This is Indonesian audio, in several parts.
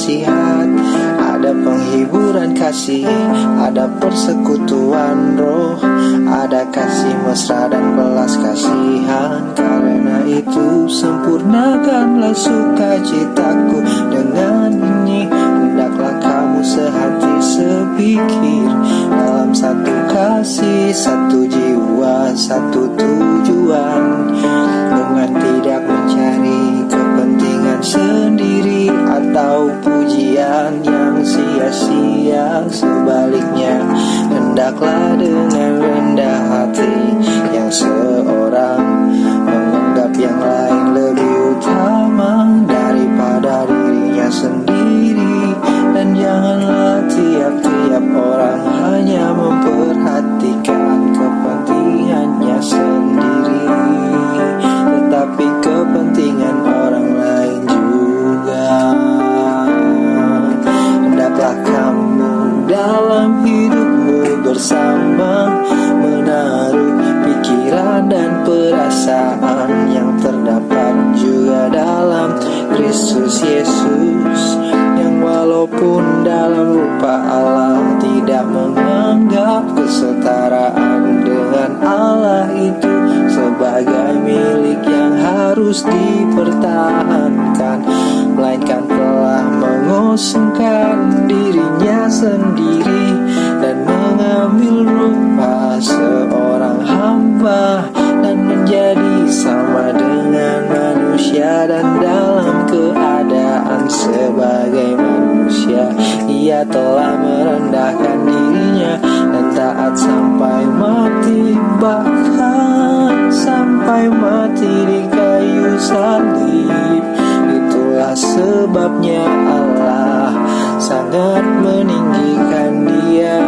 nasihat, ada penghiburan kasih, ada persekutuan roh, ada kasih mesra dan belas kasihan. Karena itu sempurnakanlah sukacitaku dengan ini, hendaklah kamu sehati sepikir, dalam satu kasih, satu jiwa, satu tujuan, dengan tidak mencari kepentingan sendiri atau pujian yang sia-sia. Sebaliknya, hendaklah dengan rendah hati yang seorang menganggap yang lain lebih utama daripada dirinya sendiri. Dan janganlah tiap-tiap orang hanya memperhatikan kepentingannya sendiri, tetapi kepentingan orang lain juga. Hendaklah kamu dalam hidupmu bersama menaruh pikiran dan perasaan yang terdapat juga dalam Kristus Yesus, yang walaupun dalam rupa Allah tidak menganggap kesetaraan dengan Allah itu sebagai milik yang harus dipertahankan, melainkan telah mengosongkan dirinya sendiri dan mengambil rupa seorang hamba dan menjadi sama dengan manusia. Dan dalam keadaan sebagai manusia, ia telah merendahkan dirinya dan taat sampai mati, bahkan sampai mati di kayu salib. Itulah sebabnya Allah sangat meninggikan dia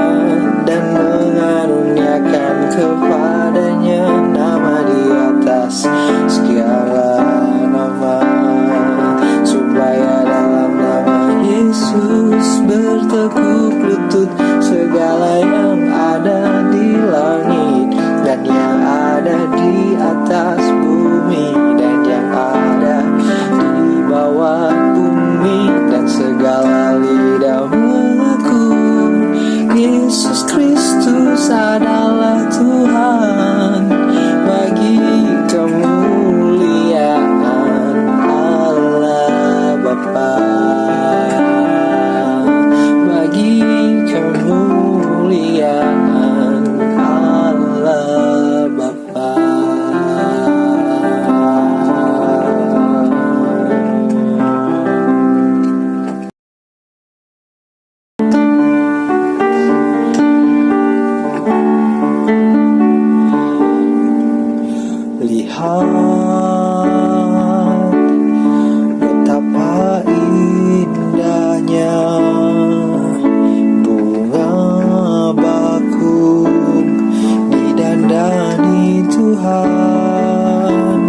dan mengaruniakan kepadanya nama di atas segala nama, supaya dalam nama Yesus bertekuk lutut segala yang ada di langit dan yang ada di atas bumi dan yang ada di bawah bumi, dan segala lidah mengaku Yesus Kristus adalah Tuhan, bagi kemuliaan Allah Bapa, bagi kemuliaan Allah Bapa. Lihat betapa indahnya bunga bakung didandani Tuhan,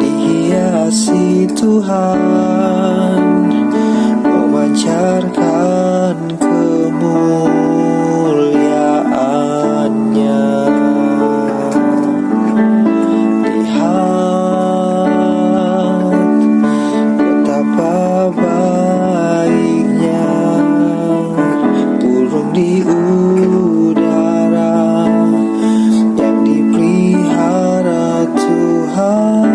dihiasi Tuhan, memancarkan kemuliaannya. Di udara yang dipelihara Tuhan,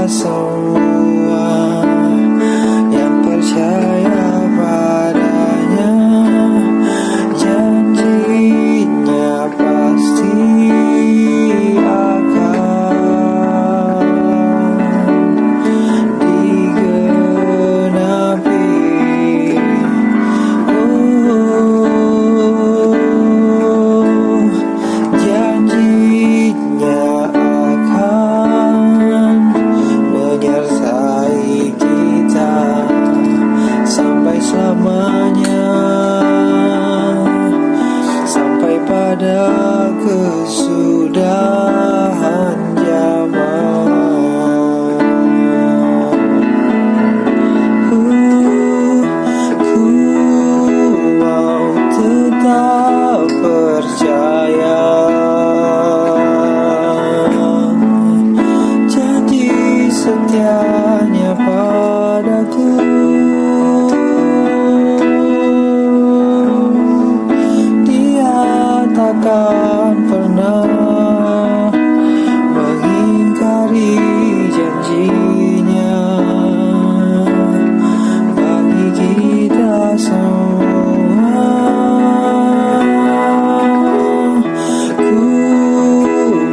semua yang percaya padanya. Janjinya pasti akan digenapi. Janjinya akan menyertai kita sampai selamanya, sampai pada kesudahan zaman. Ku mau tetap percaya. Janji setianya padaku, Dia takkan pernah mengingkari janjinya bagi kita semua. Ku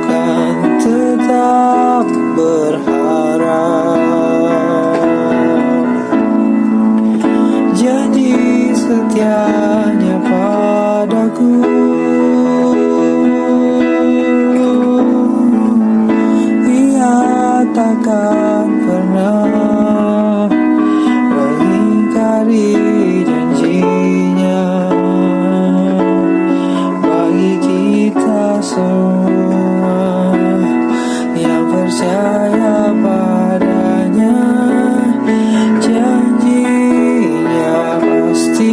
kan tetap berharap. Janji setianya padaku, Dia takkan pernah mengingkari janjinya bagi kita semua yang percaya padanya. Janjinya pasti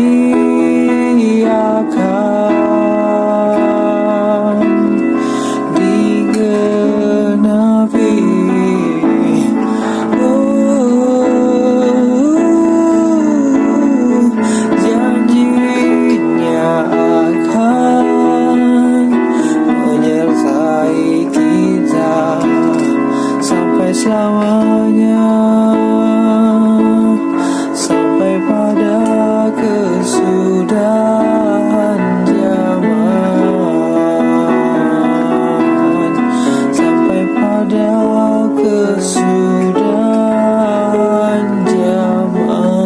akan digenapi. Janjinya akan menyertai kita sampai selamanya, sampai pada kesudahan zaman, sampai pada kesudahan zaman.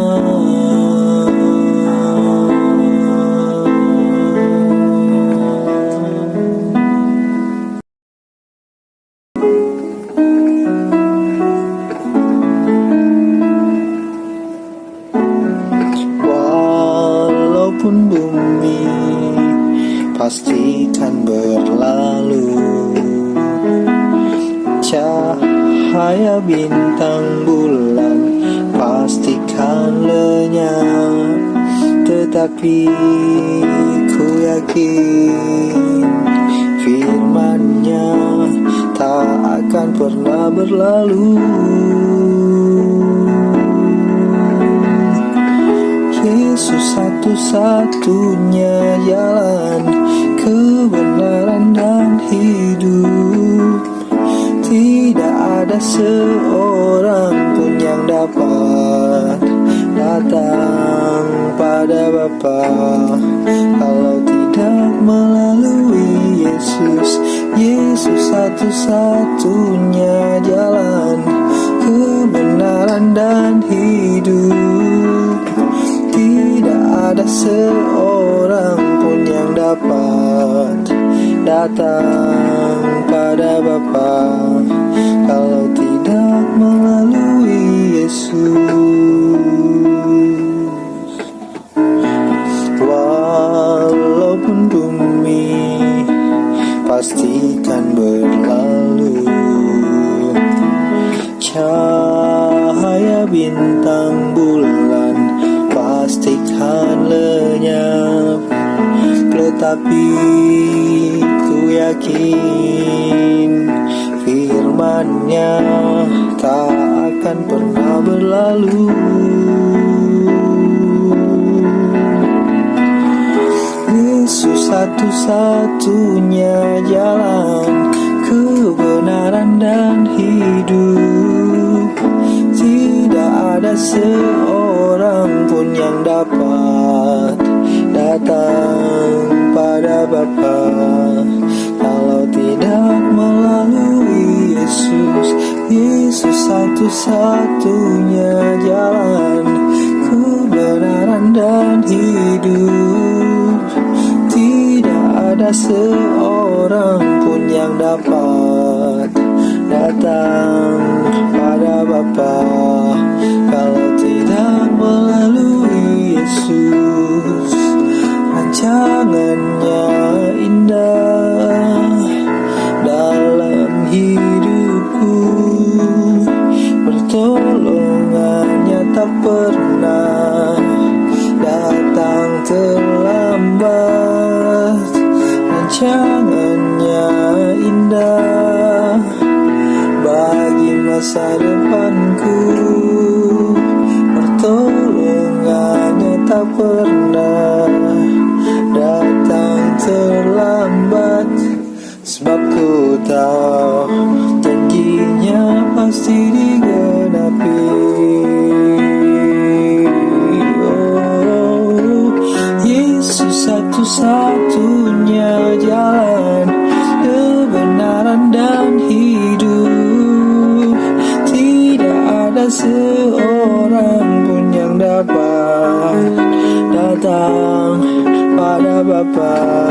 Walaupun bumi pastikan berlalu, cahaya bintang bulan pastikan lenyap, tetapi ku yakin firman-Nya tak akan pernah berlalu. Yesus satu-satunya jalan, kebenaran dan hidup. Tidak ada seorang pun yang dapat datang pada Bapa kalau tidak melalui Yesus. Yesus satu-satunya jalan, kebenaran dan hidup. Tidak ada seorang pun yang dapat datang pada Bapa kalau tidak melalui Yesus. Walaupun bumi pastikan berlalu, cahaya bintang bulan pastikan lenyap, tetapi ku yakin firman-Nya tak akan pernah berlalu. Yesus satu-satunya jalan, kebenaran dan hidup. seorang pun yang dapat datang pada Bapa kalau tidak melalui Yesus. Yesus satu-satunya jalan, kebenaran dan hidup. Tidak ada seorang pun yang dapat datang pada Bapa kalau tidak melalui Yesus. Rancangannya indah dalam hidupku, pertolongannya tak pernah datang terlambat. Rancangannya indah bagi masa depanku, pertolongannya tak pernah datang terlambat. Sebab ku tahu janjinya pasti digenapi. Oh, Yesus satu-satunya jalan, kebenaran dan hidup. Tidak ada seorang pun yang dapat datang pada Bapa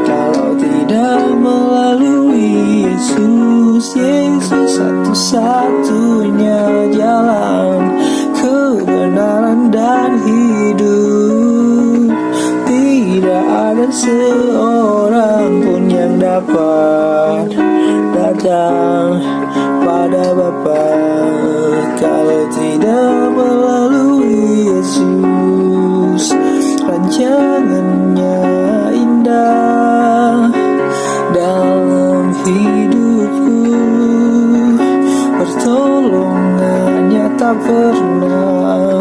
kalau tidak melalui Yesus. Yesus satu-satunya jalan, kebenaran dan hidup. Tidak ada seorang pun yang dapat datang pada Bapa kalau tidak melalui Yesus. Rancangannya indah dalam hidupku, pertolongannya tak pernah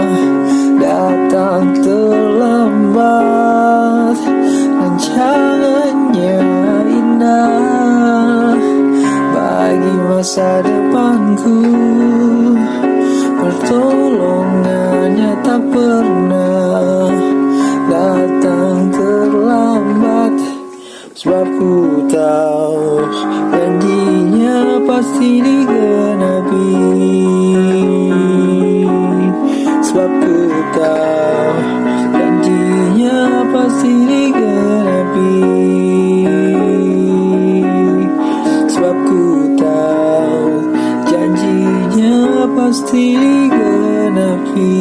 datang terlambat. Rancangannya indah bagi masa depanku, pertolongannya tak pernah datang terlambat. Sebab ku tahu janjinya pasti digenapi. Sebab ku tahu janjinya pasti digenapi. Sebab ku tahu janjinya pasti digenapi.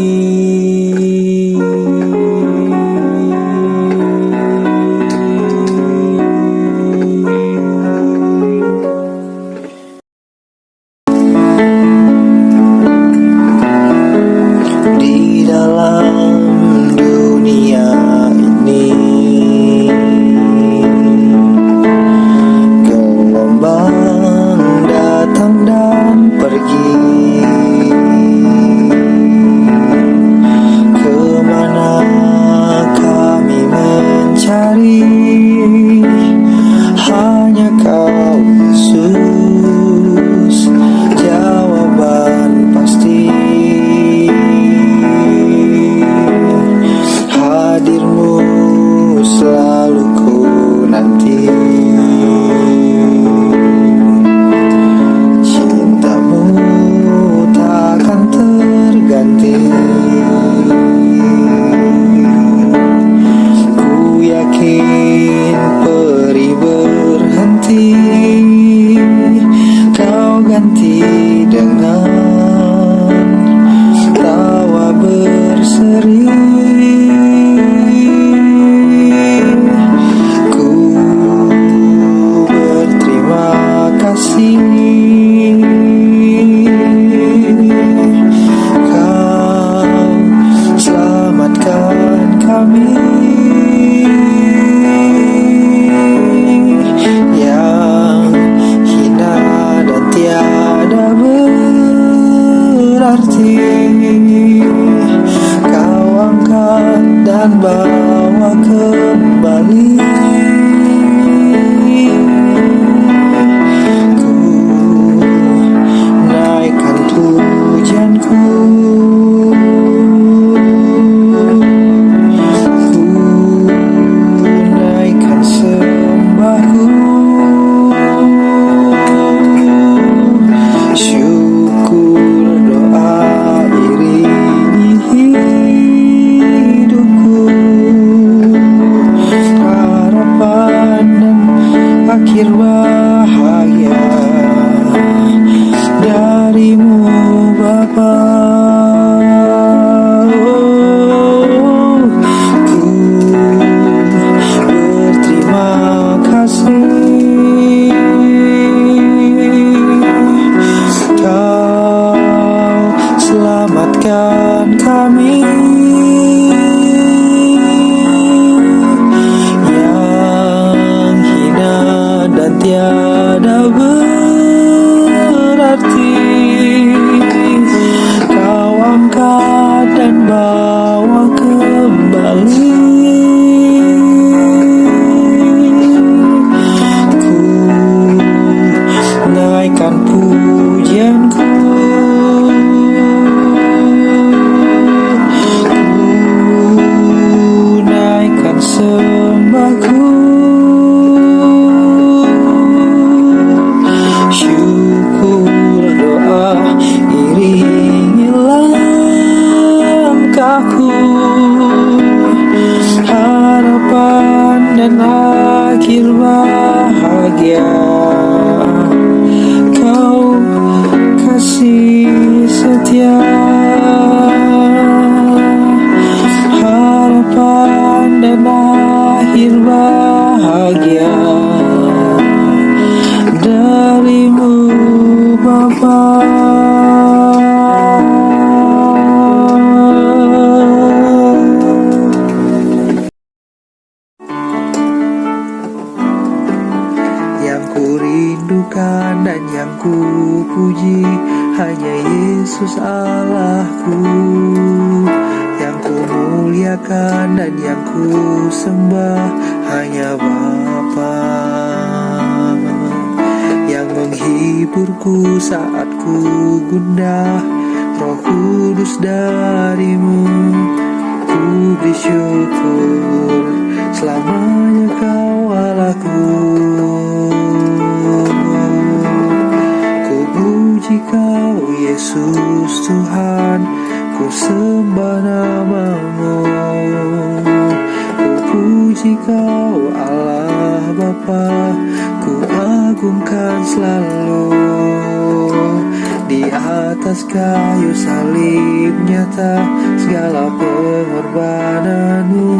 Ku naikkan pujianku Bapa. Ku berterima kasih Kau selamatkan kami yang hina dan tiada berarti. Kau angkat dan bawa kembali. Ku naikkan pujianku, ku naikkan sembahku. Syukur doa iringi langkahku, harapan dan akhir bahagia. Kau kasih setia, harapan dan akhir bahagia darimu Bapa. Yang ku rindukan dan yang ku puji hanya Yesus Allahku. Yang ku muliakan dan yang ku sembah hanya Bapa. Yang menghiburku saat ku gundah, Roh Kudus darimu. Ku beri syukur selamanya Kau Allahku. Ku puji Kau Yesus Tuhan, ku sembah nama-Mu. Ku puji Kau Allah Bapa, ku agungkan selalu. Di atas kayu salib nyata segala pengorbanan-Mu.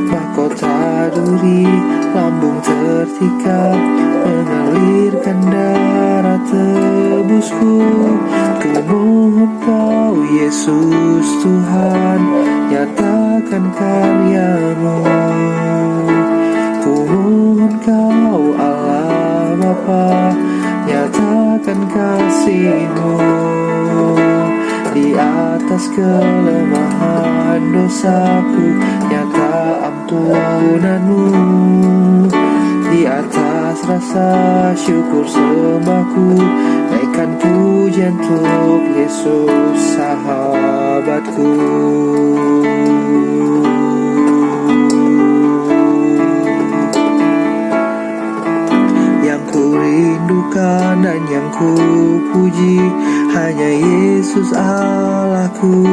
Mahkota duri lambung tertikam mengalirkan darah tebusku. Ku mohon Kau Yesus Tuhan, nyatakan karya-Mu. Ku mohon Kau Allah Bapa, nyatakan kasih-Mu. Di atas kelemahan dosaku, nyata ampunan-Mu. Di atas rasa syukur sembahku, naikkan pujian untuk Yesus sahabatku. Yang ku rindukan dan yang ku puji hanya Yesus Allahku.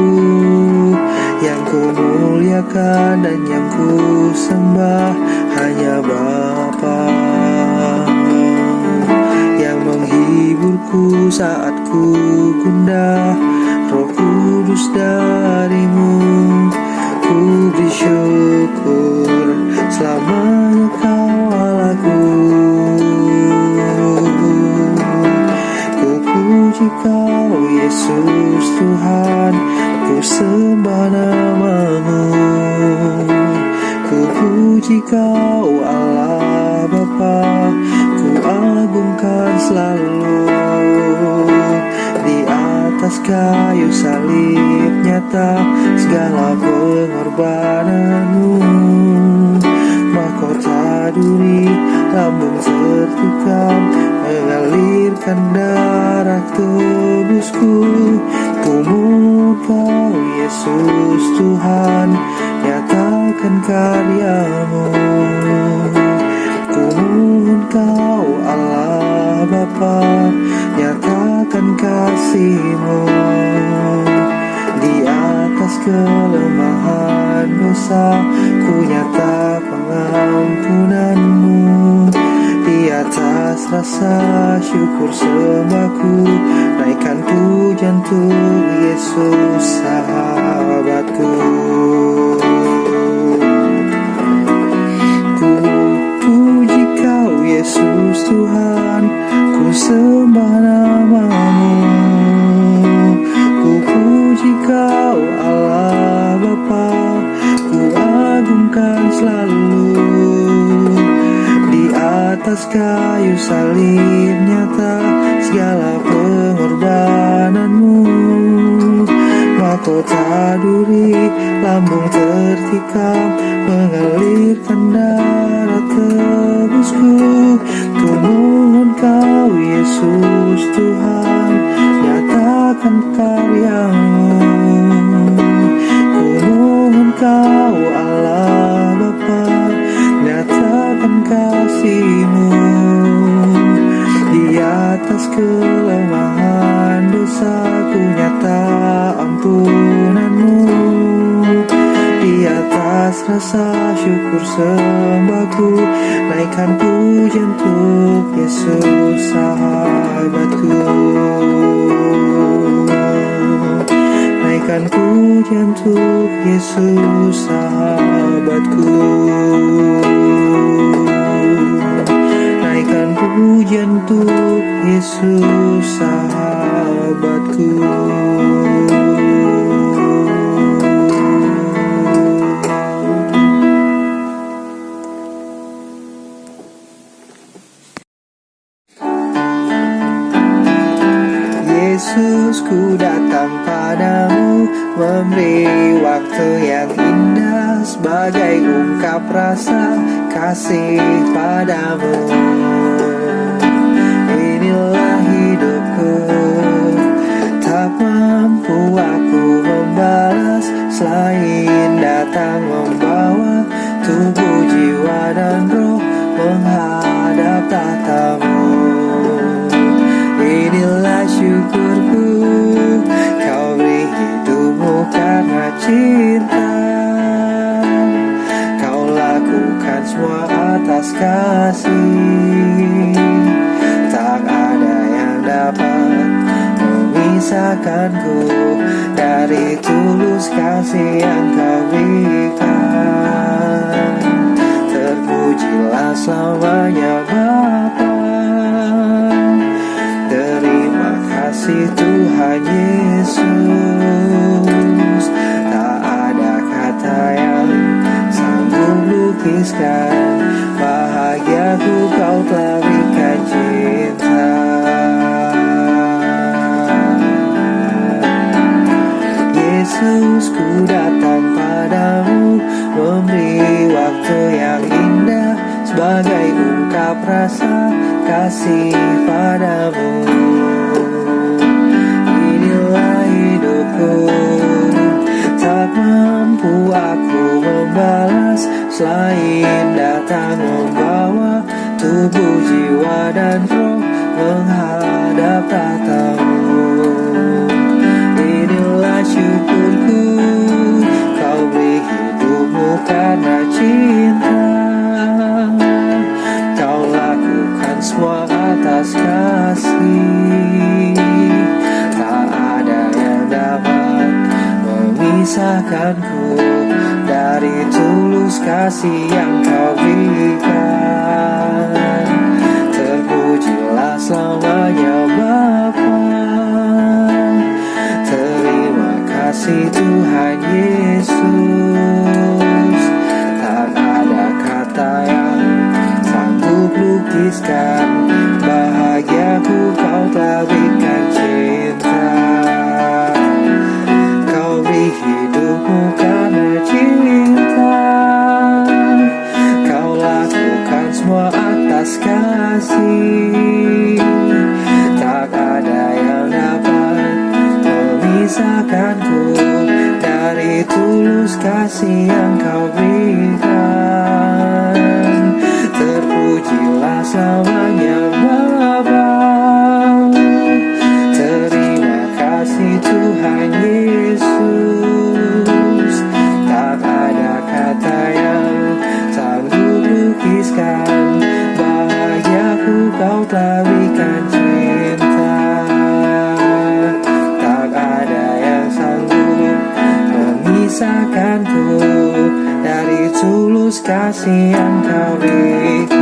Yang ku muliakan dan yang ku sembah hanya Bapa. Yang menghiburku saat ku gundah, Roh Kudus darimu. Ku beri syukur selamanya Kau Allahku. Ku puji Kau Yesus Tuhan, ku sembah nama-Mu. Ku puji Kau Allah Bapa, ku agungkan selalu. Di atas kayu salib nyata segala pengorbanan-Mu. Mahkota duri lambung tertikam mengalirkan darah tebusku. Ku mohon Kau Yesus Tuhan, nyatakan karya-Mu. Ku mohon Kau Allah Bapa, nyatakan kasih-Mu. Di atas kelemahan dosa, ku nyata pengampunan-Mu. Di atas rasa syukur sembahku, naikkan pujian pujian untuk Yesus sahabatku. Ku puji kau Yesus Tuhan, ku sembah namamu. Ku puji kau Allah Bapa, ku agungkan selalu. Di atas kayu salib nyata segala pengorbananmu. Mahkota duri, lambung tertikam, mengalirkan darah tebusku. Ku mohon kau Yesus Tuhan, nyatakan karyamu. Ku mohon kau Allah Bapa, nyatakan kasih-Mu. Di atas kelemahan dosaku nyata ampunan-Mu. Di atas rasa syukur sembahku, naikkan pujian untuk Yesus sahabatku. Naikkan pujian untuk Yesus sahabatku. Naikkan pujian untuk Yesus sahabatku. Yesus, ku datang padamu, memberi waktu yang indah sebagai ungkap rasa kasih padamu. Inilah hidupku, tak mampu aku membalas selain datang membawa tubuh, jiwa dan roh menghadap tahta-Mu. Inilah syukurku, kau beri hidupmu karena cinta. Kau lakukan semua atas kasih. Tak ada yang dapat memisahkanku dari tulus kasih yang kau berikan. Terpujilah selamanya Bapa. Terima kasih Tuhan Yesus. Tak ada kata yang sanggup lukiskan bahagiaku, kau telah berikan cinta. Yesus, ku datang padamu, memberi waktu yang indah sebagai ungkap rasa kasih padamu. Inilah hidupku, tak mampu aku membalas selain datang membawa tubuh, jiwa dan roh menghadap tahta-Mu. Inilah syukurku, kau beri hidupmu karena cinta. Kau lakukan semua atas kasih. Tak ada yang dapat memisahkanku dari tulus kasih yang kau berikan. Terpujilah selamanya Bapa. Terima kasih Tuhan Yesus. Tak ada kata yang sanggup lukiskan bahagiaku, kau telah berikan cinta. Kau beri hidupmu karena cinta. Kau lakukan semua atas kasih. Tak ada yang dapat memisahkanku dari tulus kasih yang kau berikan. Terpujilah selamanya Bapa. Terima kasih Tuhan Yesus. Tak ada kata yang sanggup lukiskan bahagiaku, kau telah berikan cinta. Tak kasih yang kau berikan.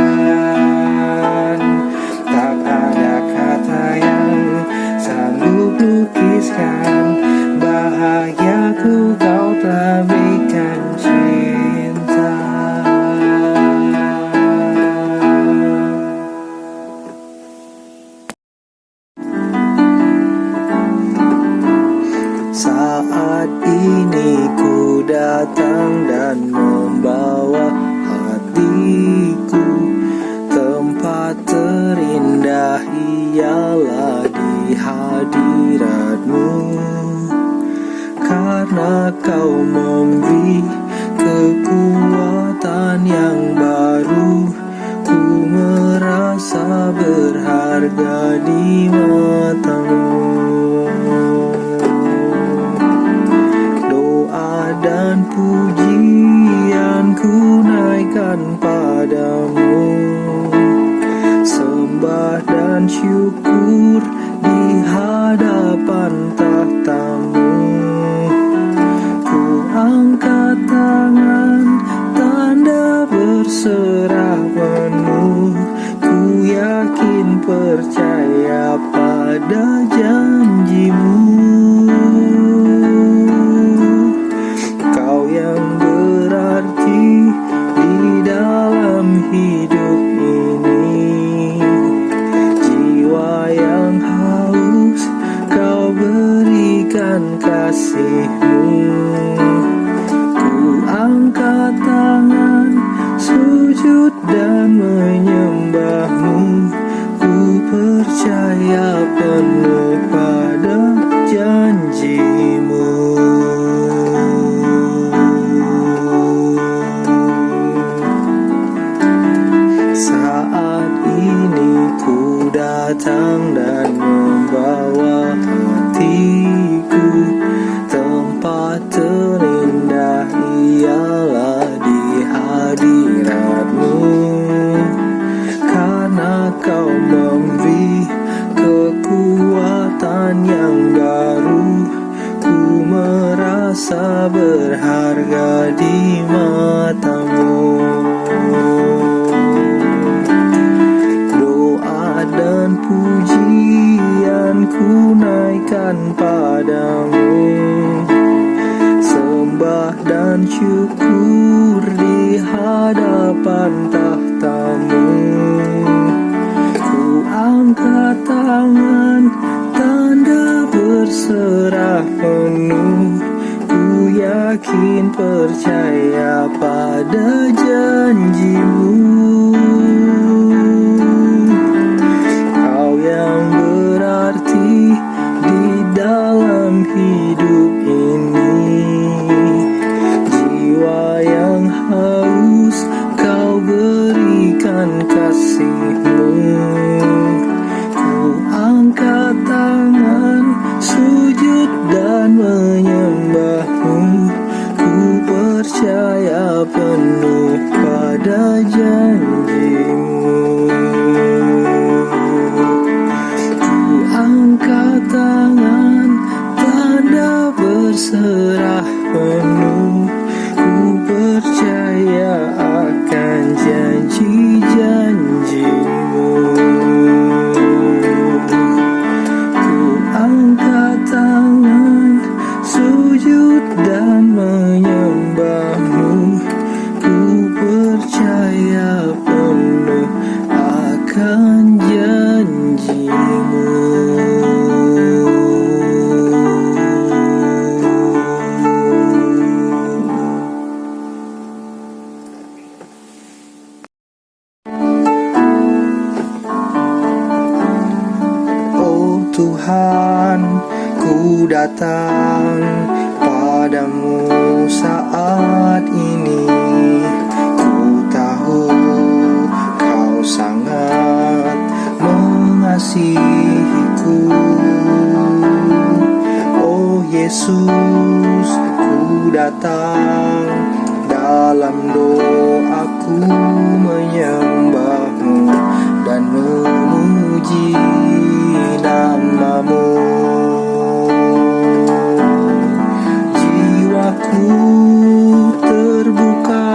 Tak ada kata yang sanggup lukiskan bahagiaku, kau telah berikan cinta. Saat ini ku datang dan membawa hatiku, tempat terindah ialah di hadiratmu. Karena kau memberi kekuatan yang baru, ku merasa berharga di matamu. Dan pujian ku naikkan padamu, sembah dan syukur di hadapan tahtamu. Ku angkat tangan, tanda berserah penuh. Ku yakin percaya pada janjimu. Yang berarti di dalam hidup ini, jiwa yang haus kau berikan kasih-Mu. Ku angkat tangan, sujud dan menyembah-Mu. Ku percaya penuh pada janji-Mu. Datang dan membawa hatiku, tempat terindah ialah di hadirat-Mu. Karena kau memberi kekuatan yang baru, ku merasa berharga di matamu. Dan pujian ku naikkan padamu, sembah dan syukur di hadapan tahtamu. Ku angkat tangan, tanda berserah penuh. Ku yakin percaya pada janji-Mu. Yang berarti di dalam hidup ini, jiwa yang haus kau berikan kasih-Mu. Ku angkat tangan, sujud dan menyembah-Mu. Ku percaya penuh pada janji-Mu. Angkat tangan, tanda berserah penuh. Ku percaya akan janji-janji-Mu. Ku angkat tangan, sujud dan menyembah-Mu. Ku percaya penuh akan janji-Mu. Tuhan, ku datang padamu saat ini. Ku tahu kau sangat mengasihiku. Oh Yesus, ku datang dalam doaku menyembah-Mu dan memuji nama-Mu. Jiwaku terbuka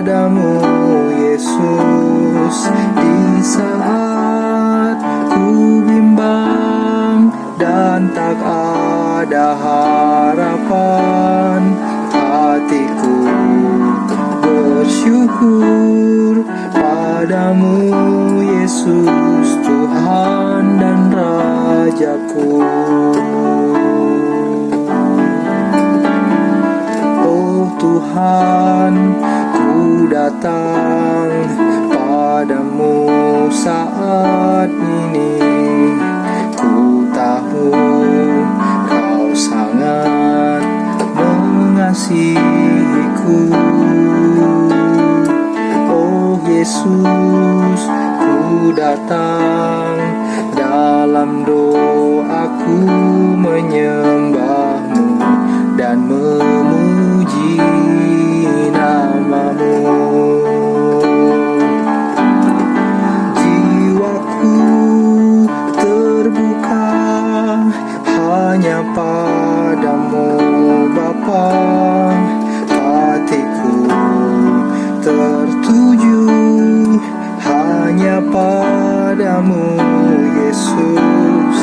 padamu Yesus. Di saat ku bimbang dan tak ada harapan, hatiku bersyukur padamu Yesus, Tuhan dan Rajaku. Oh Tuhan, ku datang padamu saat ini. Ku tahu Kau sangat mengasihiku. Oh Yesus, ku datang dalam doaku menyembah-Mu dan memuji nama-Mu. Jiwaku terbuka hanya padamu Bapa, hatiku tertuju hanya padamu Yesus.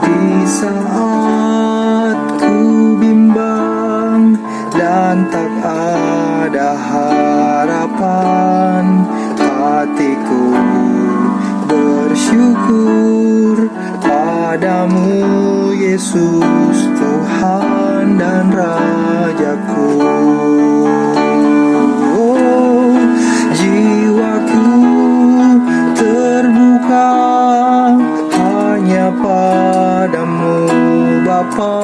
Di saat ku bimbang dan tak ada harapan, hatiku bersyukur padamu Yesus, Tuhan dan Rajaku. Oh, jiwaku terbuka hanya padamu Bapa,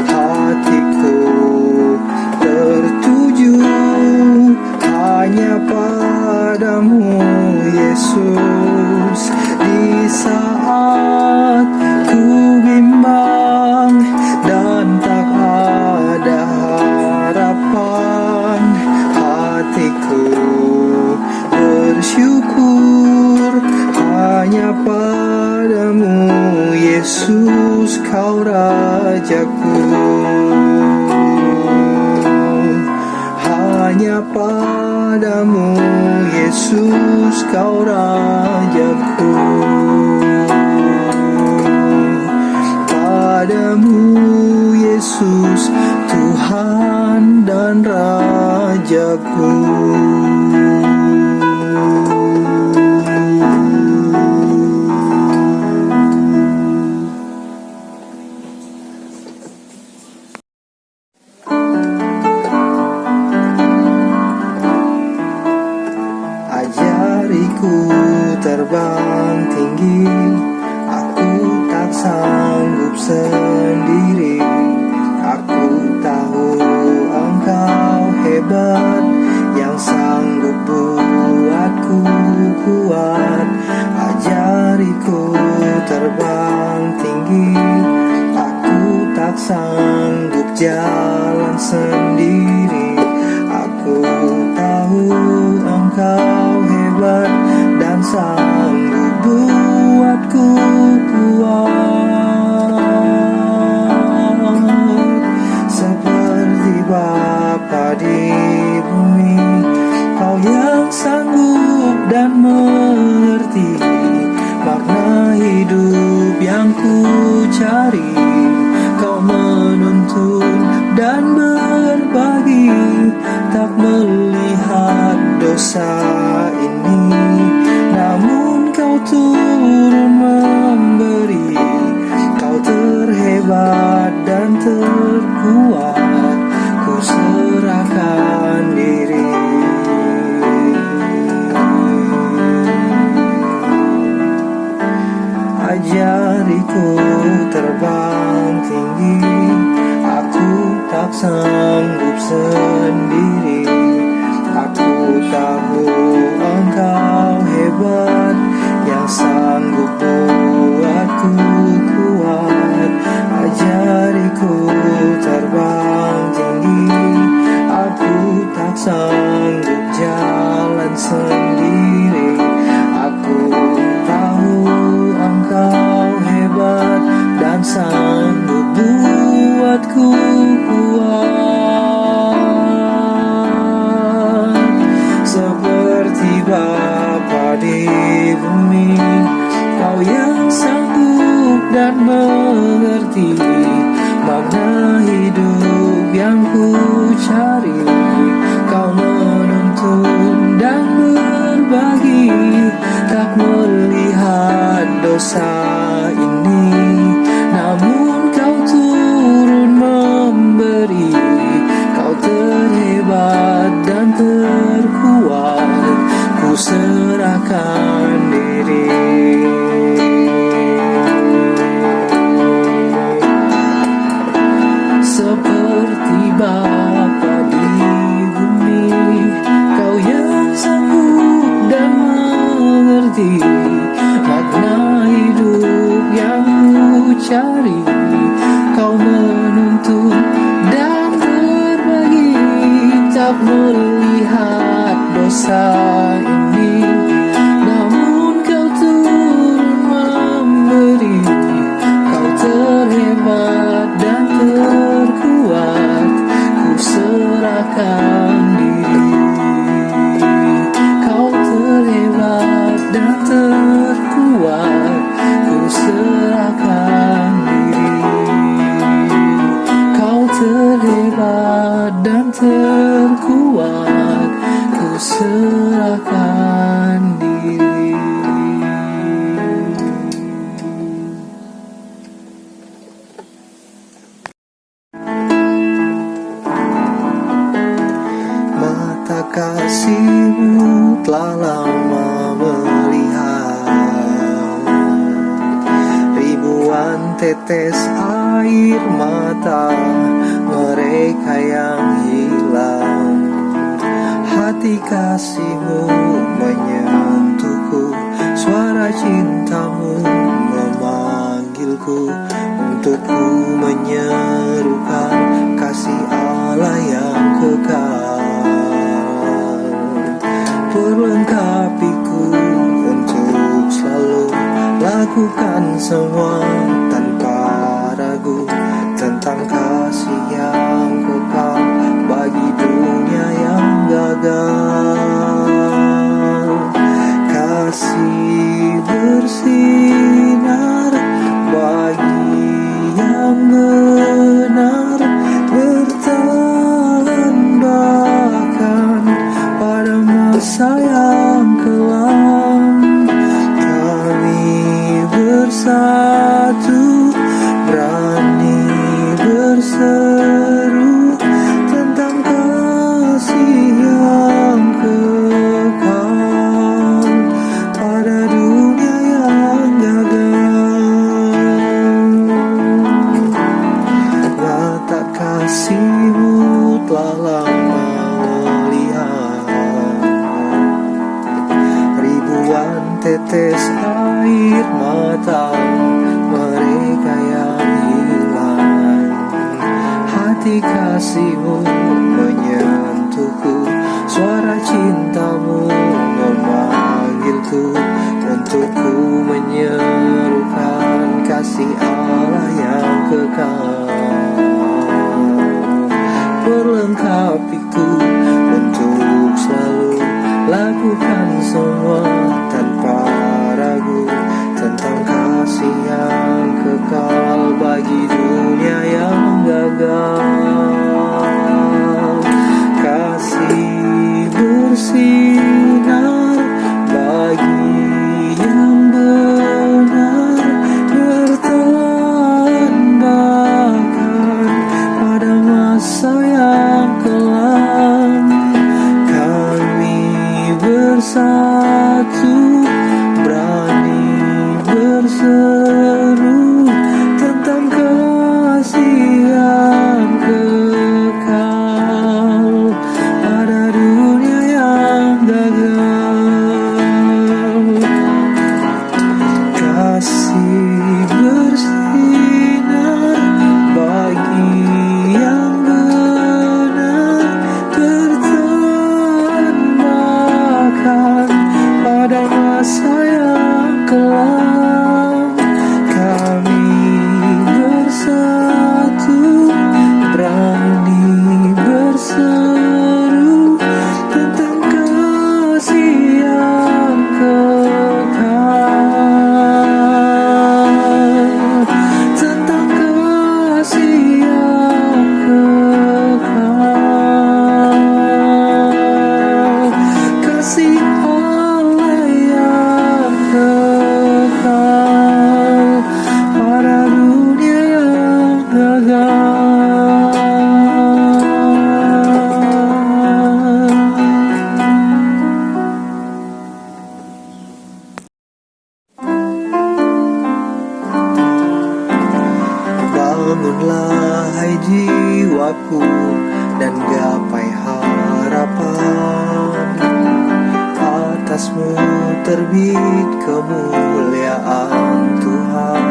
hatiku tertuju hanya padamu Yesus. Di saat ku bimbang dan tak ada harapan, hatiku bersyukur hanya padamu Yesus, Kau Rajaku. Hanya padamu Yesus, Kau Rajaku. Padamu Yesus, Tuhan dan Rajaku. Ajariku terbang tinggi, aku tak sanggup sendiri. Aku tahu Engkau hebat, yang sanggup buatku kuat. Ajariku terbang tinggi, aku tak sanggup jalan sendiri. Aku tahu Engkau hebat dan sanggup buatku kuat. Seperti Bapa di bumi, Kau yang sanggup dan mengerti makna hidup yang ku cari. Kau menuntun dan berbagi, tak melihat dosa ini, namun Kau turun memberi. Kau terhebat dan terkuat, ku serahkan diri. Ajariku terbang tinggi, aku tak sanggup sendiri. Aku tahu Bapa di bumi, Kau yang sanggup dan mengerti makna hidup yang ku cari. Kau menuntun dan berbagi, tak melihat dosa ini, namun Kau turun memberi. Kau terhebat dan terkuat, ku serahkan diri. Seperti Bapa di bumi, Kau yang sanggup dan mengerti makna hidup yang ku cari. Kau menuntun dan berbagi, tak melihat dosa ini, namun Kau turun memberi. Kau terhebat dan terkuat, ku serahkan diri. Kau terhebat dan terkuat, ku serahkan diri. Kau terhebat dan terkuat, ku serahkan diri. Mata kasih-Mu telah lama melihat ribuan tetes air mata mereka yang hilang. Hati kasih-Mu menyentuhku, suara cinta-Mu memanggilku untuk ku menyerukan kasih Allah yang kekal. Perlengkapiku untuk selalu lakukan semua tanpa ragu tentang kasih yang kekal bagi dunia yang gagal. Kasih bersinar bagi yang benar, bertahan bahkan pada masa yang kelam. Kami bersatu, berani berseru tentang kasih yang kekal pada dunia yang gagal. Mata kasih-Mu telah lama melihat ribuan tetes air mata mereka yang hilang. Hati kasih-Mu menyentuhku, suara cinta-Mu memanggilku untuk ku menyerukan kasih Allah yang kekal. Perlengkapiku untuk selalu lakukan semua tanpa ragu tentang kasih yang kekal bagi dunia yang gagal. Kasih bersinar bagi yang benar, bertahan bahkan pada masa yang kelam. Kami bersatu, berani berseru tentang kasih yang kekal terbit kemuliaan Tuhan.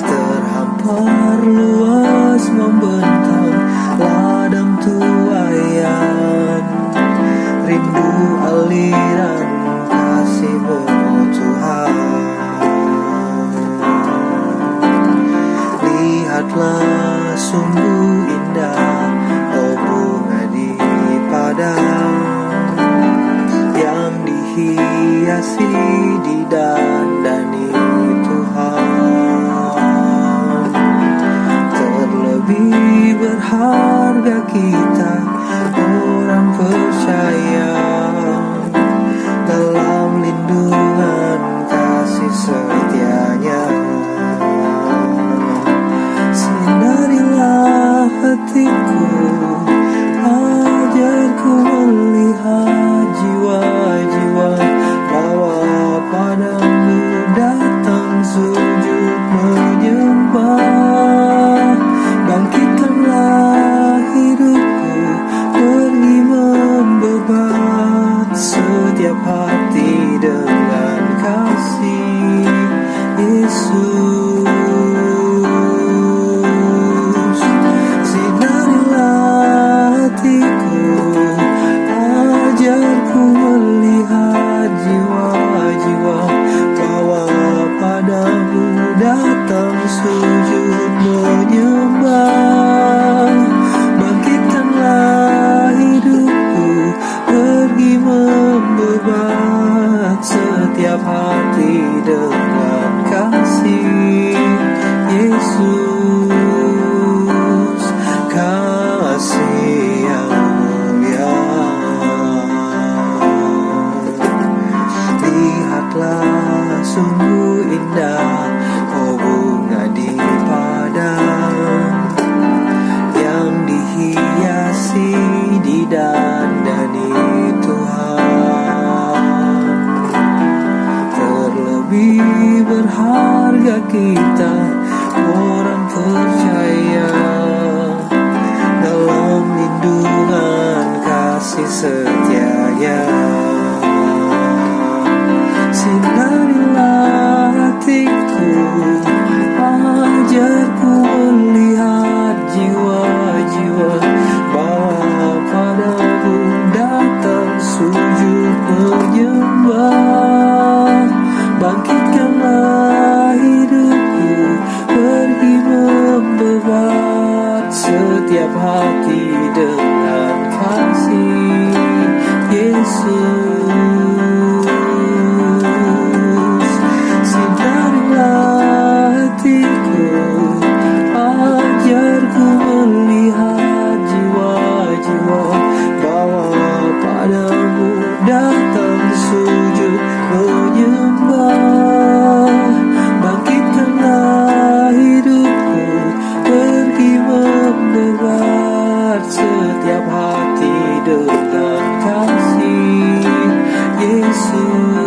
Terhampar luas membentang ladang tuaian, rindu aliran kasih-Mu Tuhan. Lihatlah sungguh indah, oh bunga di padang yang dihiasi didandani Tuhan. Terlebih berharga kita orang percaya dalam lindungan kasih setia-Nya. Sinarilah hatiku, ajarku melihat jiwa-jiwa, bawa padamu datang sujud menyembah. Bangkitkanlah hidupku, pergi membebat setiap hati dengan kasih Yesus. Sinarilah hatiku, ajarku melihat jiwa-jiwa, bawa padamu datang sujud menyembah. Bangkitkanlah hidupku, pergi membebat setiap hati dengan kasih Yesus. Kasih yang mulia, lihatlah sungguh indah, oh bunga di padang yang dihiasi didandani Tuhan. Terlebih berharga kita orang percaya dalam lindungan kasih setia-Nya. Sinarilah hatiku, ajarku melihat jiwa-jiwa, bawa padamu datang sujud menyembah. Bangkitkanlah hidupku, pergi membebat setiap hati dengan kasih Yesus. Sinarilah hatiku, ajarku melihat jiwa-jiwa, bawa padamu datang sujud menyembah. Bangkitkanlah hidupku, pergi membebat setiap hati dengan kasih Yesus.